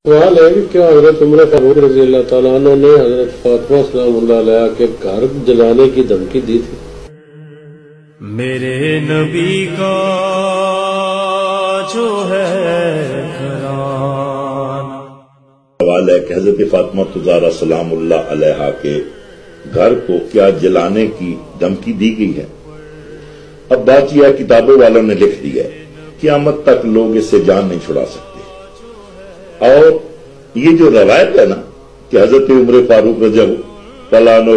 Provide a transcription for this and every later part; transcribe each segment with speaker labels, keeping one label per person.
Speaker 1: سوال ہے کہ کیا حضرت عمر فاروق رضی اللہ تعالیٰ عنہ نے حضرت فاطمہ سلام اللہ علیہ کے گھر جلانے کی دھمکی دی تھی؟
Speaker 2: میرے نبی کا جو ہے گھران
Speaker 3: سوال ہے کہ حضرت فاطمہ الزہرا سلام اللہ علیہا کے گھر کو کیا جلانے کی دھمکی دی گئی ہے؟ اب بات یہ ہے، کتابوں والوں نے لکھ دی ہے، قیامت تک لوگ اس سے جان نہیں چھڑا سکتے۔ اور یہ جو روایت ہے نا کہ حضرت عمر فاروق رضی اللہ عنہ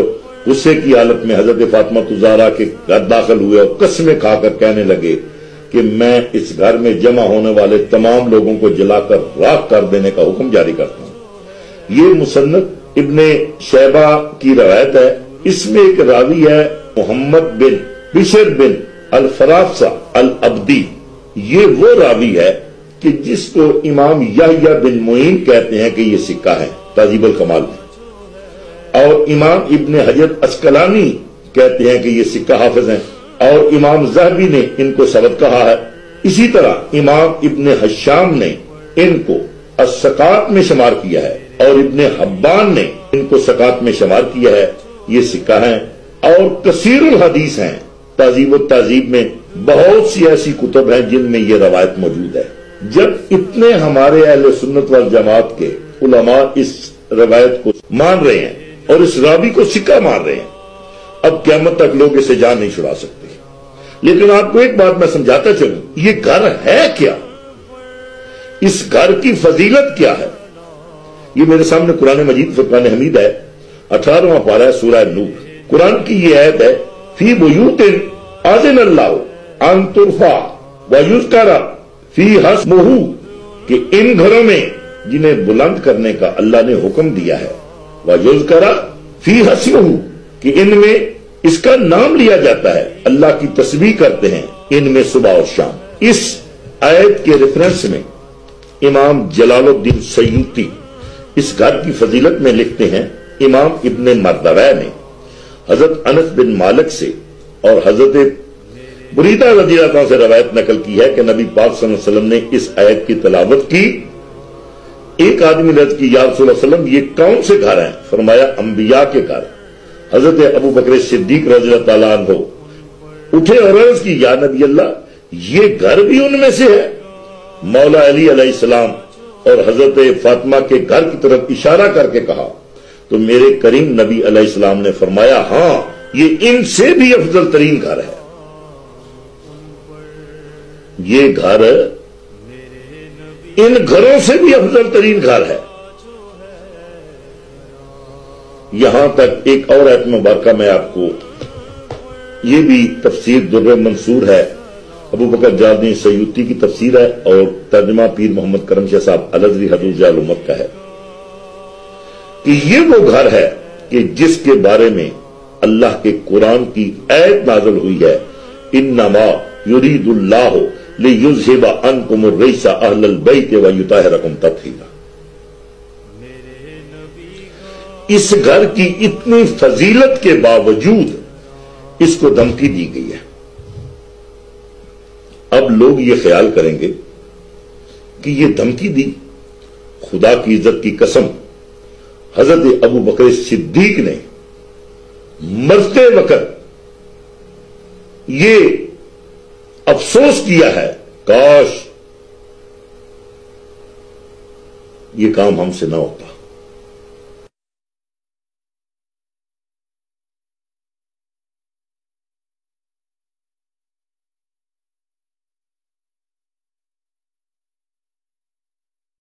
Speaker 3: غصے کی حالت میں حضرت فاطمہ الزہرا کے گھر داخل ہوئے اور قسمیں کھا کر کہنے لگے کہ میں اس گھر میں جمع ہونے والے تمام لوگوں کو جلا کر راکھ کر دینے کا حکم جاری کرتا ہوں، یہ مصنف ابن شیبہ کی روایت ہے۔ اس میں ایک راوی ہے محمد بن بشر بن الفرافسہ العبدی، یہ وہ راوی ہے کہ جس کو امام یحییٰ بن معین کہتے ہیں کہ یہ سکہ ہے تہذیب الکمال میں، اور امام ابن حجر عسقلانی کہتے ہیں کہ یہ سکہ حافظ ہیں، اور امام ذہبی نے ان کو ثبت کہا ہے۔ اسی طرح امام ابن حشام نے ان کو الثقات میں شمار کیا ہے، اور ابن حبان نے ان کو ثقات میں شمار کیا ہے، یہ سکہ ہیں۔ اور کثیر الحدیث ہیں، تہذیب التہذیب میں بہت سی ایسی کتب ہیں جن میں یہ روایت موجود ہے۔ جب اتنے ہمارے اہل سنت والجماعت کے علماء اس روایت کو مان رہے ہیں اور اس راوی کو سکہ مان رہے ہیں، اب قیامت تک لوگ اسے جان نہیں چھڑا سکتے۔ لیکن آپ کو ایک بات میں سمجھاتا چلوں، یہ گھر ہے کیا؟ اس گھر کی فضیلت کیا ہے؟ یہ میرے سامنے قرآن مجید فرقان حمید ہے، 18واں پارہ ہے سورہ نور۔ قرآن کی یہ آیت ہے، فی بیوت اذن اللہ ان ترفع ویذکر فیہا اسمہ، کہ ان گھروں میں جنہیں بلند کرنے کا اللہ نے حکم دیا ہے، ویذکر فیہا اسمہ، کہ ان میں اس کا نام لیا جاتا ہے، اللہ کی تسبیح کرتے ہیں ان میں صبح اور شام۔ اس آیت کے ریفرنس میں امام جلال الدین سیوطی اس گھر کی فضیلت میں لکھتے ہیں، امام ابن مردویہ نے حضرت انس بن مالک سے اور حضرت بریدہ رضی اللہ عنہ سے روایت نقل کی ہے کہ نبی پاک صلی اللہ علیہ وسلم نے اس آیت کی تلاوت کی۔ ایک آدمی نے عرض کی، یا رسول اللہ علیہ وسلم یہ کون سے گھر ہیں؟ فرمایا انبیاء کے گھر۔ حضرت ابو بکر صدیق رضی اللہ تعالیٰ عنہ اٹھے اور عرض کی، یا نبی اللہ یہ گھر بھی ان میں سے ہے؟ مولا علی علیہ السلام اور حضرت فاطمہ کے گھر کی طرف اشارہ کر کے کہا تو میرے کریم نبی علیہ السلام نے فرمایا، ہاں یہ ان سے بھی افضل ترین گھر ہے، یہ گھر ان گھروں سے بھی افضل ترین گھر ہے۔ یہاں تک ایک اور آیت مبارکہ میں آپ کو، یہ بھی تفسیر در منصور ہے، ابو بکر جلال الدین سیوطی کی تفسیر ہے، اور ترجمہ پیر محمد کرم شاہ صاحب الازہری حضور جلال امت کا ہے، کہ یہ وہ گھر ہے کہ جس کے بارے میں اللہ کے قرآن کی آیت نازل ہوئی ہے، انما یرید اللہ لیذھب عنکم الرجس اہل البیت ویطہرکم تطہیرا۔ اس گھر کی اتنی فضیلت کے باوجود اس کو دھمکی دی گئی ہے۔ اب لوگ یہ خیال کریں گے کہ یہ دھمکی دی، خدا کی عزت کی قسم حضرت ابو بکر صدیق نے مرتے وقت یہ افسوس کیا ہے، کاش یہ کام ہم سے نہ ہوتا۔